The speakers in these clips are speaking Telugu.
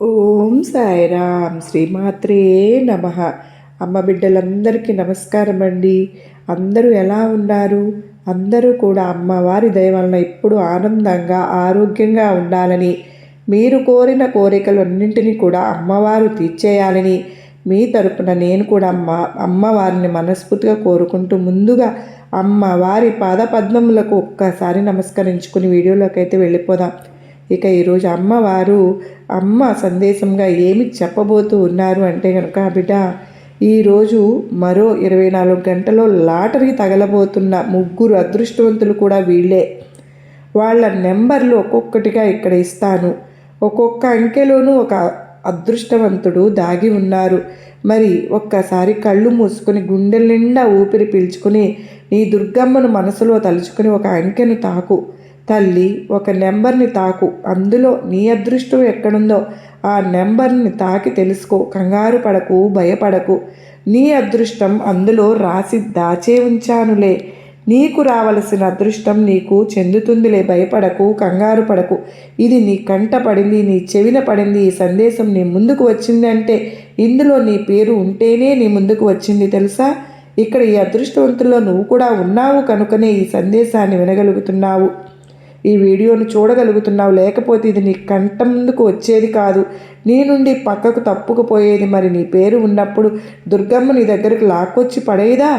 ఓం సాయిరామ్ శ్రీమాత్రే నమః. అమ్మ బిడ్డలందరికీ నమస్కారం అండి. అందరూ ఎలా ఉన్నారు? అందరూ కూడా అమ్మవారి దయ వలన ఎప్పుడు ఆనందంగా ఆరోగ్యంగా ఉండాలని, మీరు కోరిన కోరికలన్నింటినీ కూడా అమ్మవారు తీర్చేయాలని మీ తరపున నేను కూడా అమ్మవారిని మనస్ఫూర్తిగా కోరుకుంటూ ముందుగా అమ్మవారి పాదపద్మములకు ఒక్కసారి నమస్కరించుకుని వీడియోలోకి అయితే వెళ్ళిపోదాం. ఇక ఈరోజు అమ్మవారు అమ్మ సందేశంగా ఏమి చెప్పబోతూ ఉన్నారు అంటే కనుక, బిడ్డ ఈరోజు మరో 24 గంటలో లాటరీ తగలబోతున్న ముగ్గురు అదృష్టవంతులు కూడా వీళ్ళే. వాళ్ళ నెంబర్లు ఒక్కొక్కటిగా ఇక్కడ ఇస్తాను. ఒక్కొక్క అంకెలోనూ ఒక అదృష్టవంతుడు దాగి ఉన్నారు. మరి ఒక్కసారి కళ్ళు మూసుకొని గుండెల నిండా ఊపిరి పీల్చుకుని నీ దుర్గమ్మను మనసులో తలుచుకుని ఒక అంకెను తాకు తల్లి, ఒక నెంబర్ని తాకు. అందులో నీ అదృష్టం ఎక్కడుందో ఆ నెంబర్ని తాకి తెలుసుకో. కంగారు పడకు, భయపడకు. నీ అదృష్టం అందులో రాసి దాచే ఉంచానులే. నీకు రావలసిన అదృష్టం నీకు చెందుతుందిలే. భయపడకు, కంగారు పడకు. ఇది నీ కంట పడింది, నీ చెవిన పడింది. ఈ సందేశం నీ ముందుకు వచ్చింది అంటే ఇందులో నీ పేరు ఉంటేనే నీ ముందుకు వచ్చింది తెలుసా. ఇక్కడ ఈ అదృష్టవంతుల్లో నువ్వు కూడా ఉన్నావు కనుకనే ఈ సందేశాన్ని వినగలుగుతున్నావు, ఈ వీడియోను చూడగలుగుతున్నావు. లేకపోతే ఇది నీ కంట ముందుకు వచ్చేది కాదు, నీ నుండి పక్కకు తప్పుకుపోయేది. మరి నీ పేరు ఉన్నప్పుడు దుర్గమ్మ నీ దగ్గరికి లాక్కొచ్చి పడేదా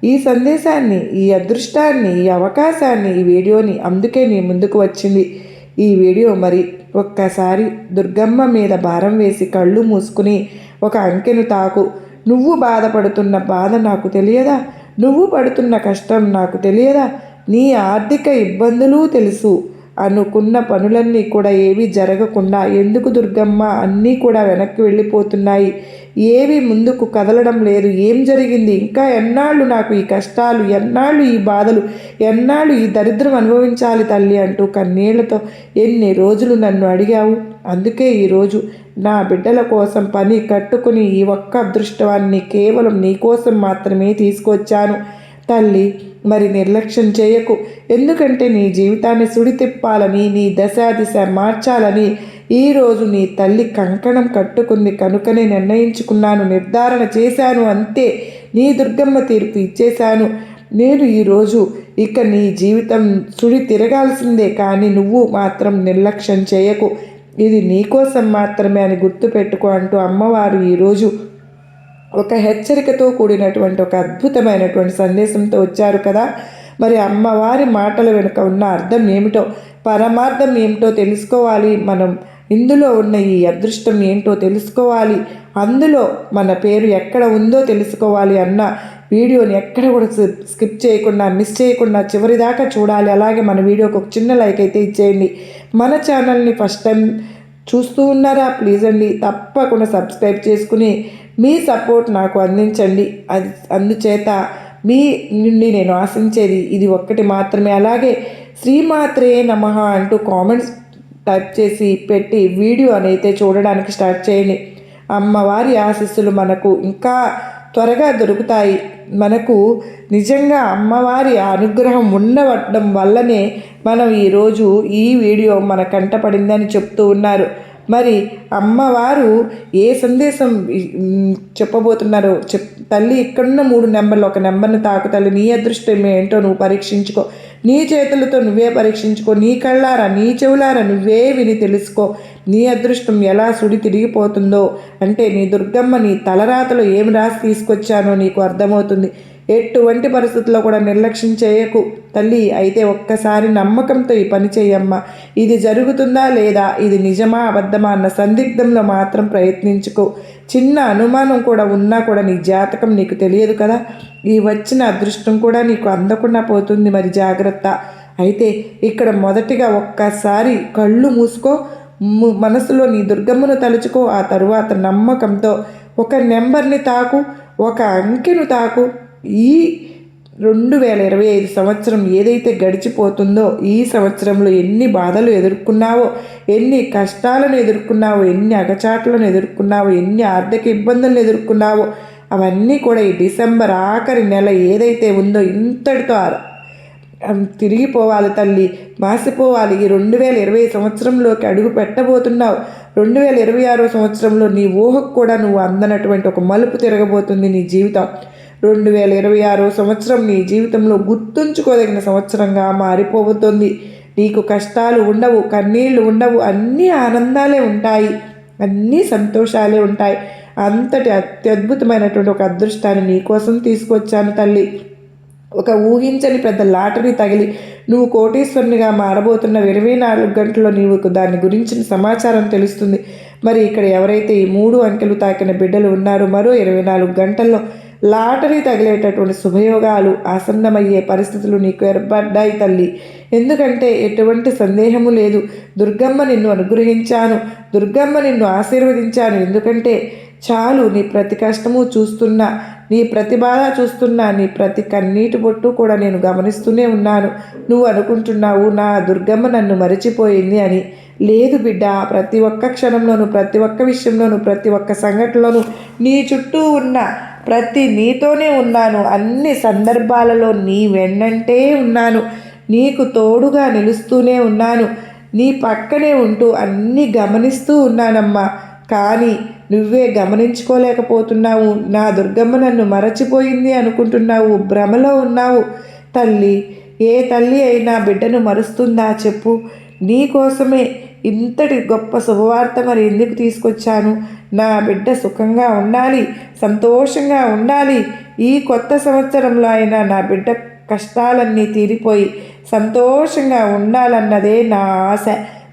ఈ సందేశాన్ని, ఈ అదృష్టాన్ని, ఈ అవకాశాన్ని, ఈ వీడియోని? అందుకే నీ ముందుకు వచ్చింది ఈ వీడియో. మరి ఒక్కసారి దుర్గమ్మ మీద భారం వేసి కళ్ళు మూసుకుని ఒక అంకెను తాకు. నువ్వు బాధపడుతున్న బాధ నాకు తెలియదా? నువ్వు పడుతున్న కష్టం నాకు తెలియదా? నీ ఆర్థిక ఇబ్బందులు తెలుసు. అనుకున్న పనులన్నీ కూడా ఏవి జరగకుండా ఎందుకు దుర్గమ్మ అన్నీ కూడా వెనక్కి వెళ్ళిపోతున్నాయి? ఏవి ముందుకు కదలడం లేదు? ఏం జరిగింది? ఇంకా ఎన్నాళ్ళు నాకు ఈ కష్టాలు, ఎన్నాళ్ళు ఈ బాధలు, ఎన్నాళ్ళు ఈ దరిద్రం అనుభవించాలి తల్లి అంటూ కన్నీళ్లతో ఎన్ని రోజులు నన్ను అడిగావు. అందుకే ఈరోజు నా బిడ్డల కోసం పని కట్టుకుని ఈ ఒక్క అదృష్టాన్ని కేవలం నీ కోసం మాత్రమే తీసుకొచ్చాను తల్లి. మరి నిర్లక్ష్యం చేయకు. ఎందుకంటే నీ జీవితాన్ని సుడి తిప్పాలని, నీ దశ మార్చాలని ఈరోజు నీ తల్లి కంకణం కట్టుకుంది కనుకనే నిర్ణయించుకున్నాను, నిర్ధారణ చేశాను. అంతే, నీ దుర్గమ్మ తీర్పు ఇచ్చేశాను. నేను ఈరోజు ఇక నీ జీవితం సుడి తిరగాల్సిందే. కానీ నువ్వు మాత్రం నిర్లక్ష్యం చేయకు. ఇది నీకోసం మాత్రమే అని గుర్తుపెట్టుకో అంటూ అమ్మవారు ఈరోజు ఒక హెచ్చరికతో కూడినటువంటి ఒక అద్భుతమైనటువంటి సందేశంతో వచ్చారు కదా. మరి అమ్మవారి మాటల వెనుక ఉన్న అర్థం ఏమిటో, పరమార్థం ఏమిటో తెలుసుకోవాలి మనం. ఇందులో ఉన్న ఈ అదృష్టం ఏంటో తెలుసుకోవాలి, అందులో మన పేరు ఎక్కడ ఉందో తెలుసుకోవాలి అన్న వీడియోని ఎక్కడ కూడా స్కిప్ చేయకుండా, మిస్ చేయకుండా చివరిదాకా చూడాలి. అలాగే మన వీడియోకి ఒక చిన్న లైక్ అయితే ఇచ్చేయండి. మన ఛానల్ని ఫస్ట్ టైం చూస్తూ ఉన్నారా? ప్లీజ్ అండి, తప్పకుండా సబ్స్క్రైబ్ చేసుకుని మీ సపోర్ట్ నాకు అందించండి. అందుచేత మీ నుండి నేను ఆశించేది ఇది ఒక్కటి మాత్రమే. అలాగే శ్రీమాత్రే నమః అంటూ కామెంట్స్ టైప్ చేసి పెట్టి వీడియో అయితే చూడడానికి స్టార్ట్ చేయండి. అమ్మవారి ఆశీస్సులు మనకు ఇంకా త్వరగా దొరుకుతాయి. మనకు నిజంగా అమ్మవారి అనుగ్రహం ఉండవడం వల్లనే మనం ఈరోజు ఈ వీడియో మన కంట పడిందని చెప్తూ ఉన్నారు. మరి అమ్మవారు ఏ సందేశం చెప్పబోతున్నారో తల్లి, ఇక్కడున్న 3 నెంబర్లు ఒక నెంబర్ని తాకు తల్లి. నీ అదృష్టం ఏంటో నువ్వు పరీక్షించుకో. నీ చేతులతో నువ్వే పరీక్షించుకో. నీ కళ్ళారా, నీ చెవులారా నువ్వే విని తెలుసుకో. నీ అదృష్టం ఎలా సుడి తిరిగిపోతుందో అంటే నీ దుర్గమ్మ నీ తలరాతలో ఏం రాసి తీసుకొచ్చానో నీకు అర్థమవుతుంది. ఎటువంటి పరిస్థితుల్లో కూడా నిర్లక్ష్యం చేయకు తల్లి. అయితే ఒక్కసారి నమ్మకంతో ఈ పని చేయమ్మా. ఇది జరుగుతుందా లేదా, ఇది నిజమా అబద్ధమా అన్న సందిగ్ధంలో మాత్రం ప్రయత్నించుకో. చిన్న అనుమానం కూడా ఉన్నా కూడా నీ జాతకం నీకు తెలియదు కదా. ఈ వచ్చిన అదృష్టం కూడా నీకు అందకుండా పోతుంది. మరి జాగ్రత్త. అయితే ఇక్కడ మొదటిగా ఒక్కసారి కళ్ళు మూసుకో, మనసులో నీ దుర్గమ్మను తలుచుకో. ఆ తరువాత నమ్మకంతో ఒక నెంబర్ని తాకు, ఒక అంకెను తాకు. ఈ 2025 సంవత్సరం ఏదైతే గడిచిపోతుందో, ఈ సంవత్సరంలో ఎన్ని బాధలు ఎదుర్కొన్నావో, ఎన్ని కష్టాలను ఎదుర్కొన్నావో, ఎన్ని అగచాట్లను ఎదుర్కొన్నావో, ఎన్ని ఆర్థిక ఇబ్బందులను ఎదుర్కొన్నావో అవన్నీ కూడా ఈ డిసెంబర్ ఆఖరి నెల ఏదైతే ఉందో ఇంతటితో తిరిగిపోవాలి తల్లి, మాసిపోవాలి. ఈ 2020 సంవత్సరంలోకి అడుగు పెట్టబోతున్నావు. 2026 సంవత్సరంలో నీ ఊహకు కూడా నువ్వు అందనటువంటి ఒక మలుపు తిరగబోతుంది నీ జీవితం. 2026 సంవత్సరం నీ జీవితంలో గుర్తుంచుకోదగిన సంవత్సరంగా మారిపోబోతుంది. నీకు కష్టాలు ఉండవు, కన్నీళ్లు ఉండవు, అన్నీ ఆనందాలే ఉంటాయి, అన్నీ సంతోషాలే ఉంటాయి. అంతటి అత్యద్భుతమైనటువంటి ఒక అదృష్టాన్ని నీకోసం తీసుకొచ్చాను తల్లి. ఒక ఊహించని పెద్ద లాటరీ తగిలి నువ్వు కోటీశ్వరునిగా మారబోతున్న 24 గంటల్లో నీకు దాని గురించిన సమాచారం తెలుస్తుంది. మరి ఇక్కడ ఎవరైతే ఈ 3 అంకెలు తాకిన బిడ్డలు ఉన్నారో మరో 24 గంటల్లో లాటరీ తగిలేటటువంటి శుభయోగాలు ఆసన్నమయ్యే పరిస్థితులు నీకు ఏర్పడ్డాయి తల్లి. ఎందుకంటే ఎటువంటి సందేహము లేదు, దుర్గమ్మ నిన్ను అనుగ్రహించాను, దుర్గమ్మ నిన్ను ఆశీర్వదించాను. ఎందుకంటే చాలు, నీ ప్రతి కష్టము చూస్తున్నా, నీ ప్రతి బాధ చూస్తున్నా, నీ ప్రతి కన్నీటి బొట్టు కూడా నేను గమనిస్తూనే ఉన్నాను. నువ్వు అనుకుంటున్నావు నా దుర్గమ్మ నన్ను మరిచిపోయింది అని. లేదు బిడ్డ, ప్రతి ఒక్క క్షణంలోనూ, ప్రతి ఒక్క విషయంలోనూ, ప్రతి ఒక్క సంఘటనలోనూ నీ చుట్టూ ఉన్న నీతోనే ఉన్నాను. అన్ని సందర్భాలలో నీ వెన్నంటే ఉన్నాను, నీకు తోడుగా నిలుస్తూనే ఉన్నాను, నీ పక్కనే ఉంటూ అన్నీ గమనిస్తూ ఉన్నానమ్మా. కానీ నువ్వే గమనించుకోలేకపోతున్నావు. నా దుర్గమ్మ నన్ను మరచిపోయింది అనుకుంటున్నావు, భ్రమలో ఉన్నావు. తల్లి, ఏ తల్లి అయినా బిడ్డను మరుస్తుందా చెప్పు? నీకోసమే ఇంతటి గొప్ప శుభవార్త మరి ఎందుకు తీసుకొచ్చాను? నా బిడ్డ సుఖంగా ఉండాలి, సంతోషంగా ఉండాలి. ఈ కొత్త సంవత్సరంలో అయినా నా బిడ్డ కష్టాలన్నీ తీరిపోయి సంతోషంగా ఉండాలన్నదే నా ఆశ.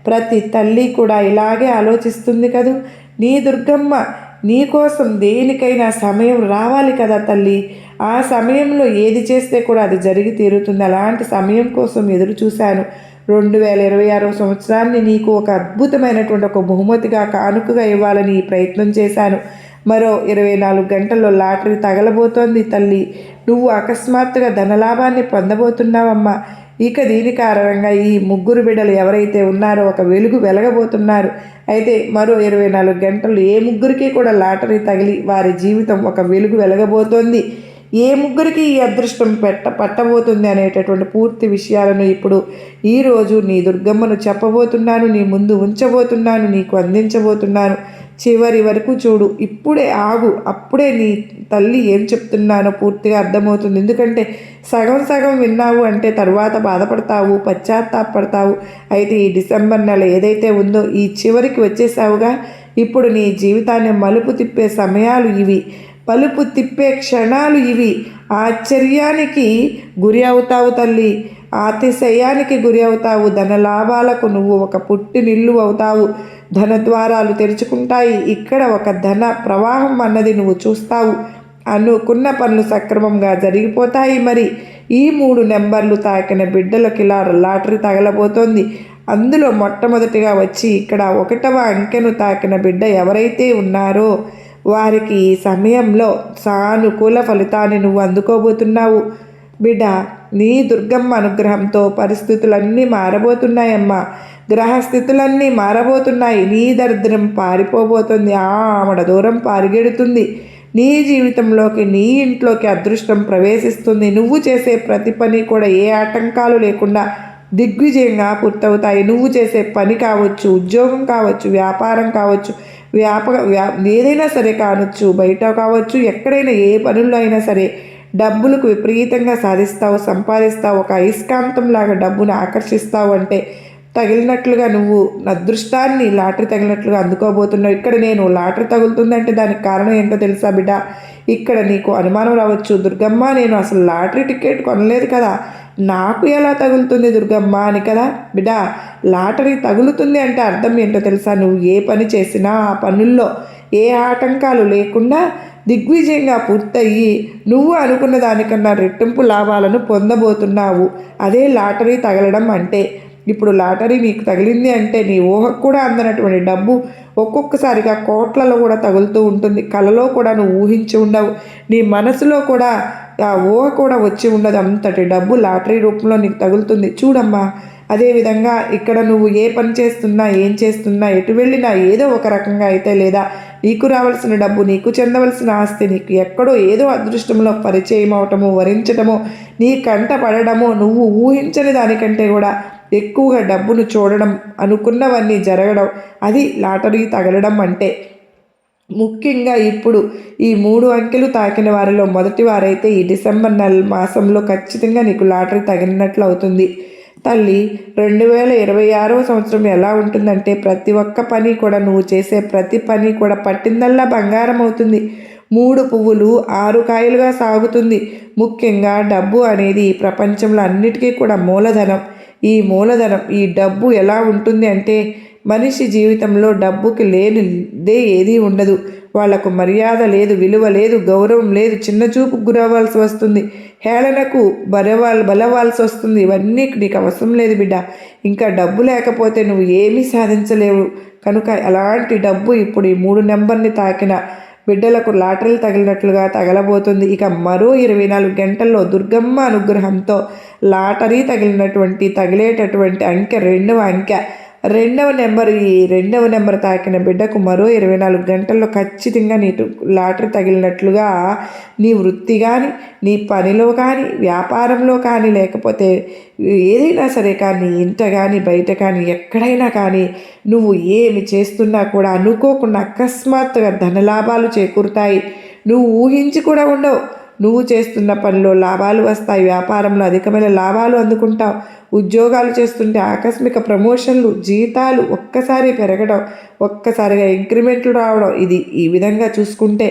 ప్రతి తల్లి కూడా ఇలాగే ఆలోచిస్తుంది కదూ. నీ దుర్గమ్మ నీకోసం దేనికైనా సమయం రావాలి కదా తల్లి. ఆ సమయంలో ఏది చేస్తే కూడా అది జరిగి తీరుతుంది. అలాంటి సమయం కోసం ఎదురు చూశాను. 2026 సంవత్సరాన్ని నీకు ఒక అద్భుతమైనటువంటి ఒక బహుమతిగా కానుకగా ఇవ్వాలని ప్రయత్నం చేశాను. మరో 24 గంటల్లో లాటరీ తగలబోతోంది తల్లి. నువ్వు అకస్మాత్తుగా ధనలాభాన్ని పొందబోతున్నావమ్మా. ఇక దీని కారణంగా ఈ 3 బిడ్డలు ఎవరైతే ఉన్నారో ఒక వెలుగు వెలగబోతున్నారు. అయితే మరో 24 గంటలు ఏ 3కి కూడా లాటరీ తగిలి వారి జీవితం ఒక వెలుగు వెలగబోతోంది. ఏ 3కి ఈ అదృష్టం పట్టబోతుంది అనేటటువంటి పూర్తి విషయాలను ఇప్పుడు ఈరోజు నీ దుర్గమ్మను చెప్పబోతున్నాను, నీ ముందు ఉంచబోతున్నాను, నీకు అందించబోతున్నాను. చివరి వరకు చూడు, ఇప్పుడే ఆగు, అప్పుడే నీ తల్లి ఏం చెప్తున్నానో పూర్తిగా అర్థమవుతుంది. ఎందుకంటే సగం సగం విన్నావు అంటే తరువాత బాధపడతావు, పశ్చాత్తాపడతావు. అయితే ఈ డిసెంబర్ నెల ఏదైతే ఉందో ఈ చివరికి వచ్చేసావుగా. ఇప్పుడు నీ జీవితాన్ని మలుపు తిప్పే సమయాలు ఇవి, మలుపు తిప్పే క్షణాలు ఇవి. ఆశ్చర్యానికి గురి అవుతావు తల్లి, అతిశయానికి గురి అవుతావు. ధనలాభాలకు నువ్వు ఒక పుట్టినిల్లు అవుతావు. ధన ద్వారాలు తెరుచుకుంటాయి. ఇక్కడ ఒక ధన ప్రవాహం అన్నది నువ్వు చూస్తావు. అనుకున్న పనులు సక్రమంగా జరిగిపోతాయి. మరి ఈ 3 నెంబర్లు తాకిన బిడ్డలకి లాటరీ తగలబోతోంది. అందులో మొట్టమొదటిగా వచ్చి ఇక్కడ 1వ అంకెను తాకిన బిడ్డ ఎవరైతే ఉన్నారో వారికి ఈ సమయంలో సానుకూల ఫలితాన్ని నువ్వు అందుకోబోతున్నావు. బిడ్డ, నీ దుర్గమ్మ అనుగ్రహంతో పరిస్థితులన్నీ మారబోతున్నాయమ్మా. గ్రహస్థితులన్నీ మారబోతున్నాయి. నీ దరిద్రం పారిపోబోతుంది, ఆమడ దూరం పారిగెడుతుంది. నీ జీవితంలోకి, నీ ఇంట్లోకి అదృష్టం ప్రవేశిస్తుంది. నువ్వు చేసే ప్రతి పని కూడా ఏ ఆటంకాలు లేకుండా దిగ్విజయంగా పూర్తవుతాయి. నువ్వు చేసే పని కావచ్చు, ఉద్యోగం కావచ్చు, వ్యాపారం కావచ్చు, ఏదైనా సరే కావచ్చు, బయట కావచ్చు, ఎక్కడైనా ఏ పనుల్లో అయినా సరే డబ్బులకు విపరీతంగా సాధిస్తావు, సంపాదిస్తావు. ఒక అయస్కాంతంలాగా డబ్బును ఆకర్షిస్తావు. అంటే తగిలినట్లుగా నువ్వు అదృష్టాన్ని లాటరీ తగిలినట్లుగా అందుకోబోతున్నావు. ఇక్కడ నేను లాటరీ తగులుతుందంటే దానికి కారణం ఏంటో తెలుసా బిడ్డ? ఇక్కడ నీకు అనుమానం రావచ్చు, దుర్గమ్మ నేను అసలు లాటరీ టికెట్ కొనలేదు కదా, నాకు ఎలా తగులుతుంది దుర్గమ్మ అని కదా. బిడ్డ, లాటరీ తగులుతుంది అంటే అర్థం ఏంటో తెలుసా? నువ్వు ఏ పని చేసినా ఆ పనుల్లో ఏ ఆటంకాలు లేకుండా దిగ్విజయంగా పూర్తయ్యి నువ్వు అనుకున్న దానికన్నా రెట్టింపు లాభాలను పొందబోతున్నావు. అదే లాటరీ తగలడం అంటే. ఇప్పుడు లాటరీ నీకు తగిలింది అంటే నీ ఊహకు కూడా అందనటువంటి డబ్బు ఒక్కొక్కసారిగా కోట్లలో కూడా తగులుతూ ఉంటుంది. కలలో కూడా నువ్వు ఊహించి ఉండవు, నీ మనసులో కూడా ఆ ఊహ కూడా వచ్చి ఉండదు. అంతటి డబ్బు లాటరీ రూపంలో నీకు తగులుతుంది. చూడమ్మా, అదేవిధంగా ఇక్కడ నువ్వు ఏ పని చేస్తున్నా, ఏం చేస్తున్నా, ఎటు వెళ్ళినా ఏదో ఒక రకంగా అయితే లేదా నీకు రావాల్సిన డబ్బు, నీకు చెందవలసిన ఆస్తి నీకు ఎక్కడో ఏదో అదృష్టంలో పరిచయం అవటము, వరించటము, నీ కంట పడడము, నువ్వు ఊహించని దానికంటే కూడా ఎక్కువగా డబ్బును చూడడం, అనుకున్నవన్నీ జరగడం, అది లాటరీ తగలడం అంటే. ముఖ్యంగా ఇప్పుడు ఈ 3 అంకెలు తాకిన వారిలో మొదటి వారైతే ఈ డిసెంబర్ మాసంలో ఖచ్చితంగా నీకు లాటరీ తగిలినట్లు అవుతుంది. తల్లి, 2026వ సంవత్సరం ఎలా ఉంటుందంటే ప్రతి ఒక్క పని కూడా, నువ్వు చేసే ప్రతి పని కూడా పట్టిందల్లా బంగారం అవుతుంది. 3 పువ్వులు 6 కాయలుగా సాగుతుంది. ముఖ్యంగా డబ్బు అనేది ఈ ప్రపంచంలో అన్నిటికీ కూడా మూలధనం. ఈ మూలధనం, ఈ డబ్బు ఎలా ఉంటుంది అంటే మనిషి జీవితంలో డబ్బుకి లేనిదే ఏదీ ఉండదు. వాళ్లకు మర్యాద లేదు, విలువ లేదు, గౌరవం లేదు, చిన్నచూపుకు గురవ్వాల్సి వస్తుంది, హేళనకు బలవాల్సి వస్తుంది. ఇవన్నీ నీకు అవసరం లేదు బిడ్డ. ఇంకా డబ్బు లేకపోతే నువ్వు ఏమీ సాధించలేవు. కనుక అలాంటి డబ్బు ఇప్పుడు ఈ 3 నెంబర్ని తాకిన బిడ్డలకు లాటరీలు తగిలినట్లుగా తగలబోతుంది. ఇక మరో 24 గంటల్లో దుర్గమ్మ అనుగ్రహంతో లాటరీ తగిలేటటువంటి అంకె 2వ అంకె, 2వ నెంబర్. ఈ 2వ నెంబర్ తాకిన బిడ్డకు మరో 24 గంటల్లో ఖచ్చితంగా నీకు లాటరీ తగిలినట్లుగా నీ వృత్తి కానీ, నీ పనిలో కానీ, వ్యాపారంలో కానీ, లేకపోతే ఏదైనా సరే కానీ, ఇంట కానీ, బయట కానీ, ఎక్కడైనా కానీ నువ్వు ఏమి చేస్తున్నా కూడా అనుకోకుండా అకస్మాత్తుగా ధనలాభాలు చేకూరుతాయి. నువ్వు ఊహించి కూడా ఉండవు. నువ్వు చేస్తున్న పనిలో లాభాలు వస్తాయి, వ్యాపారంలో అధికమైన లాభాలు అందుకుంటావు, ఉద్యోగాలు చేస్తుంటే ఆకస్మిక ప్రమోషన్లు, జీతాలు ఒక్కసారి పెరగడం, ఒక్కసారిగా ఇంక్రిమెంట్లు రావడం. ఇది ఈ విధంగా చూసుకుంటే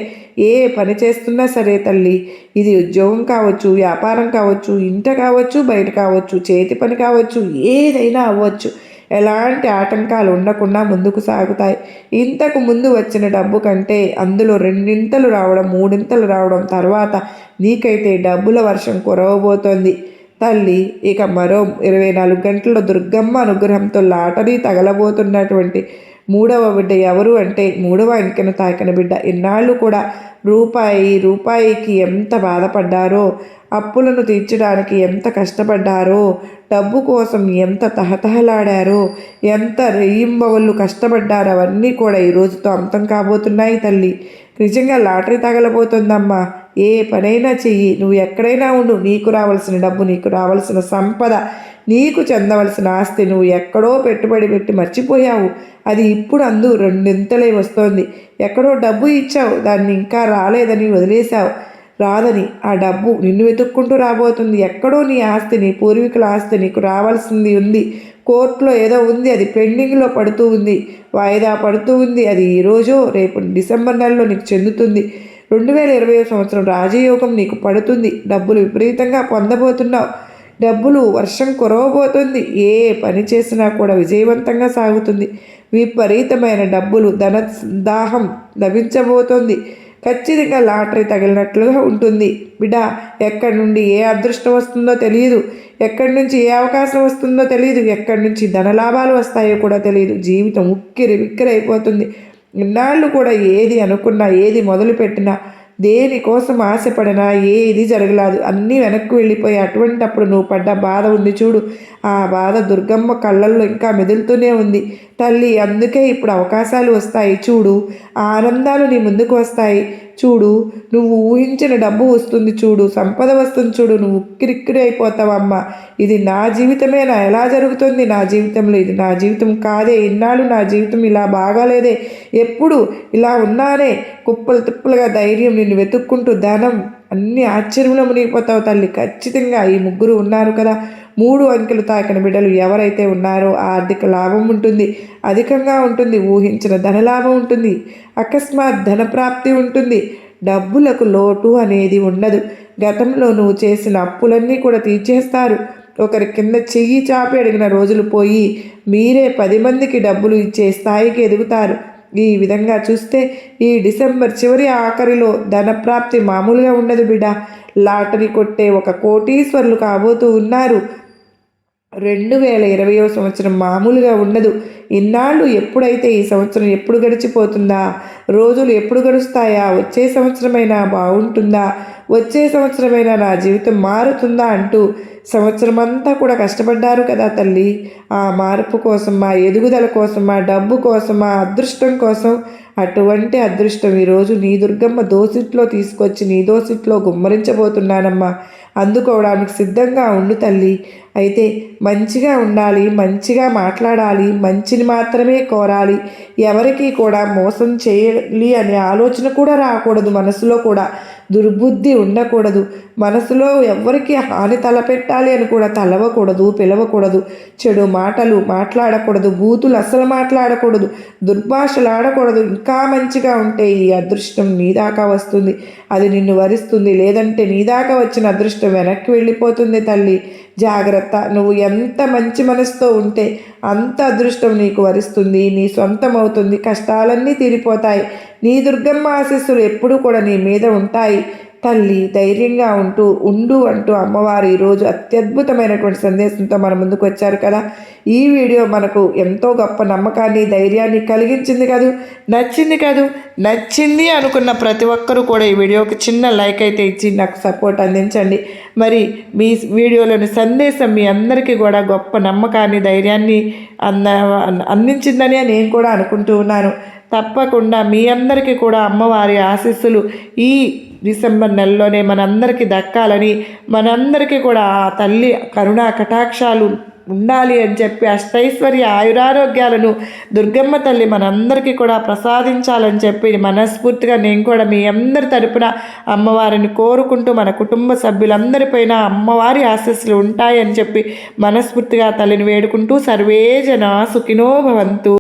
ఏ పని చేస్తున్నా సరే తల్లి, ఇది ఉద్యోగం కావచ్చు, వ్యాపారం కావచ్చు, ఇంట కావచ్చు, బయట కావచ్చు, చేతి పని కావచ్చు, ఏదైనా అవ్వచ్చు, ఎలాంటి ఆటంకాలు ఉండకుండా ముందుకు సాగుతాయి. ఇంతకు ముందు వచ్చిన డబ్బు కంటే అందులో 2 రావడం, 3 రావడం, తర్వాత నీకైతే డబ్బుల వర్షం కురవబోతోంది తల్లి. ఇక మరో 24 గంటల్లో దుర్గమ్మ అనుగ్రహంతో లాటరీ తగలబోతున్నటువంటి 3వ బిడ్డ ఎవరు అంటే 3వ అంకెను తాకిన బిడ్డ. ఇన్నాళ్ళు కూడా రూపాయికి ఎంత బాధపడ్డారో, అప్పులను తీర్చడానికి ఎంత కష్టపడ్డారో, డబ్బు కోసం ఎంత తహతహలాడారో, ఎంత రెయ్యింబవళ్ళు కష్టపడ్డారో అవన్నీ కూడా ఈ రోజుతో అంతం కాబోతున్నాయి తల్లి. నిజంగా లాటరీ తగలబోతుందమ్మా. ఏ పనైనా చెయ్యి, నువ్వు ఎక్కడైనా ఉండు, నీకు రావాల్సిన డబ్బు, నీకు రావాల్సిన సంపద, నీకు చెందవలసిన ఆస్తి నువ్వు ఎక్కడో పెట్టుబడి పెట్టి మర్చిపోయావు, అది ఇప్పుడు 2 వస్తోంది. ఎక్కడో డబ్బు ఇచ్చావు, దాన్ని ఇంకా రాలేదని వదిలేశావు, రాదని ఆ డబ్బు నిన్ను వెతుక్కుంటూ రాబోతుంది. ఎక్కడో నీ ఆస్తి, నీ పూర్వీకుల ఆస్తి నీకు రావాల్సింది ఉంది, కోర్టులో ఏదో ఉంది, అది పెండింగ్లో పడుతూ ఉంది, వాయిదా పడుతూ ఉంది. అది ఈరోజు రేపు డిసెంబర్ నెలలో నీకు చెందుతుంది. 2020 సంవత్సరం రాజయోగం నీకు పడుతుంది. డబ్బులు విపరీతంగా పొందబోతున్నావు. డబ్బులు వర్షం కురవబోతుంది. ఏ పని చేసినా కూడా విజయవంతంగా సాగుతుంది. విపరీతమైన డబ్బులు, ధన దాహం లభించబోతోంది. ఖచ్చితంగా లాటరీ తగిలినట్లుగా ఉంటుంది బిడ్డ. ఎక్కడి నుండి ఏ అదృష్టం వస్తుందో తెలియదు, ఎక్కడి నుంచి ఏ అవకాశం వస్తుందో తెలియదు, ఎక్కడి నుంచి ధనలాభాలు వస్తాయో కూడా తెలియదు. జీవితం ఉక్కిరిబిక్కిరైపోతుంది. ఇన్నాళ్ళు కూడా ఏది అనుకున్నా, ఏది మొదలుపెట్టినా, దేనికోసం ఆశపడినా ఏది జరగలేదు, అన్నీ వెనక్కి వెళ్ళిపోయి అటువంటప్పుడు నువ్వు పడ్డ బాధ ఉంది చూడు, ఆ బాధ దుర్గమ్మ కళ్ళల్లో ఇంకా మెదులుతూనే ఉంది తల్లి. అందుకే ఇప్పుడు అవకాశాలు వస్తాయి చూడు, ఆనందాలు నీ ముందుకు వస్తాయి చూడు, నువ్వు ఊహించిన డబ్బు వస్తుంది చూడు, సంపద వస్తుంది చూడు, నువ్వు ఉక్కిరిక్కిరి అయిపోతావమ్మా. ఇది నా జీవితమేనా, ఎలా జరుగుతుంది నా జీవితంలో? ఇది నా జీవితం కాదే, ఇన్నాళ్ళు నా జీవితం ఇలా బాగాలేదే, ఎప్పుడు ఇలా ఉన్నానే, కుప్పలు తిప్పలుగా ధైర్యం, నిన్ను వెతుక్కుంటూ ధనం, అన్ని ఆశ్చర్యంలో మునిగిపోతావు తల్లి. ఖచ్చితంగా ఈ 3 ఉన్నారు కదా, 3 అంకెలు తాకిన బిడ్డలు ఎవరైతే ఉన్నారో ఆర్థిక లాభం ఉంటుంది, అధికంగా ఉంటుంది, ఊహించిన ధనలాభం ఉంటుంది, అకస్మాత్ ధనప్రాప్తి ఉంటుంది, డబ్బులకు లోటు అనేది ఉండదు. గతంలో నువ్వు చేసిన అప్పులన్నీ కూడా తీర్చేస్తారు. ఒకరి కింద చెయ్యి చాపి అడిగిన రోజులు పోయి మీరే 10 మందికి డబ్బులు ఇచ్చే స్థాయికి ఎదుగుతారు. ఈ విధంగా చూస్తే ఈ డిసెంబర్ చివరి ఆఖరిలో ధనప్రాప్తి మామూలుగా ఉండదు బిడ్డ. లాటరీ కొట్టే ఒక కోటీశ్వరులు కాబోతూ ఉన్నారు. 2020వ సంవత్సరం మామూలుగా ఉండదు. ఇన్నాళ్ళు ఎప్పుడైతే ఈ సంవత్సరం ఎప్పుడు గడిచిపోతుందా, రోజులు ఎప్పుడు గడుస్తాయా, వచ్చే సంవత్సరమైనా బాగుంటుందా, వచ్చే సంవత్సరమైనా నా జీవితం మారుతుందా అంటూ సంవత్సరం అంతా కూడా కష్టపడ్డారు కదా తల్లి. ఆ మార్పు కోసం, మా ఎదుగుదల కోసం, మా డబ్బు కోసం, మా అదృష్టం కోసం. అటువంటి అదృష్టం ఈరోజు నీ దుర్గమ్మ దోసిట్లో తీసుకొచ్చి నీ దోసిట్లో గుమ్మరించబోతున్నానమ్మా. అందుకోవడానికి సిద్ధంగా ఉండు తల్లి. అయితే మంచిగా ఉండాలి, మంచిగా మాట్లాడాలి, మంచిని మాత్రమే కోరాలి. ఎవరికి కూడా మోసం చేయాలి అనే ఆలోచన కూడా రాకూడదు. మనసులో కూడా దుర్బుద్ధి ఉండకూడదు. మనసులో ఎవరికి హాని తలపెట్టాలి అని కూడా తలవకూడదు, పిలవకూడదు. చెడు మాటలు మాట్లాడకూడదు, బూతులు అస్సలు మాట్లాడకూడదు, దుర్భాషలు ఆడకూడదు. ఇంకా మంచిగా ఉంటే ఈ అదృష్టం నీ దాకా వస్తుంది, అది నిన్ను వరిస్తుంది. లేదంటే నీ దాకా వచ్చిన అదృష్టం వెనక్కి వెళ్ళిపోతుంది తల్లి. జాగ్రత్త. నువ్వు ఎంత మంచి మనసుతో ఉంటే అంత అదృష్టం నీకు వరిస్తుంది, నీ సొంతం అవుతుంది, కష్టాలన్నీ తీరిపోతాయి. నీ దుర్గమ్మ ఆశీస్సులు ఎప్పుడూ కూడా నీ మీద ఉంటాయి తల్లి. ధైర్యంగా ఉండు అంటూ అమ్మవారు ఈరోజు అత్యద్భుతమైనటువంటి సందేశంతో మన ముందుకు వచ్చారు కదా. ఈ వీడియో మనకు ఎంతో గొప్ప నమ్మకాన్ని, ధైర్యాన్ని కలిగించింది కదూ. నచ్చింది కదూ. నచ్చింది అనుకున్న ప్రతి ఒక్కరూ కూడా ఈ వీడియోకి చిన్న లైక్ అయితే ఇచ్చి నాకు సపోర్ట్ అందించండి. మరి మీ వీడియోలోని సందేశం మీ అందరికీ కూడా గొప్ప నమ్మకాన్ని, ధైర్యాన్ని అందించిందని నేను కూడా అనుకుంటూ ఉన్నాను. తప్పకుండా మీ అందరికీ కూడా అమ్మవారి ఆశీస్సులు ఈ డిసెంబర్ నెలలోనే మనందరికీ దక్కాలని, మనందరికీ కూడా ఆ తల్లి కరుణా కటాక్షాలు ఉండాలి అని చెప్పి అష్టైశ్వర్య ఆయురారోగ్యాలను దుర్గమ్మ తల్లి మనందరికీ కూడా ప్రసాదించాలని చెప్పి మనస్ఫూర్తిగా నేను కూడా మీ అందరి తరపున అమ్మవారిని కోరుకుంటూ మన కుటుంబ సభ్యులందరిపైన అమ్మవారి ఆశీస్సులు ఉంటాయని చెప్పి మనస్ఫూర్తిగా తల్లిని వేడుకుంటూ సర్వే జన సుఖినో భవంతు.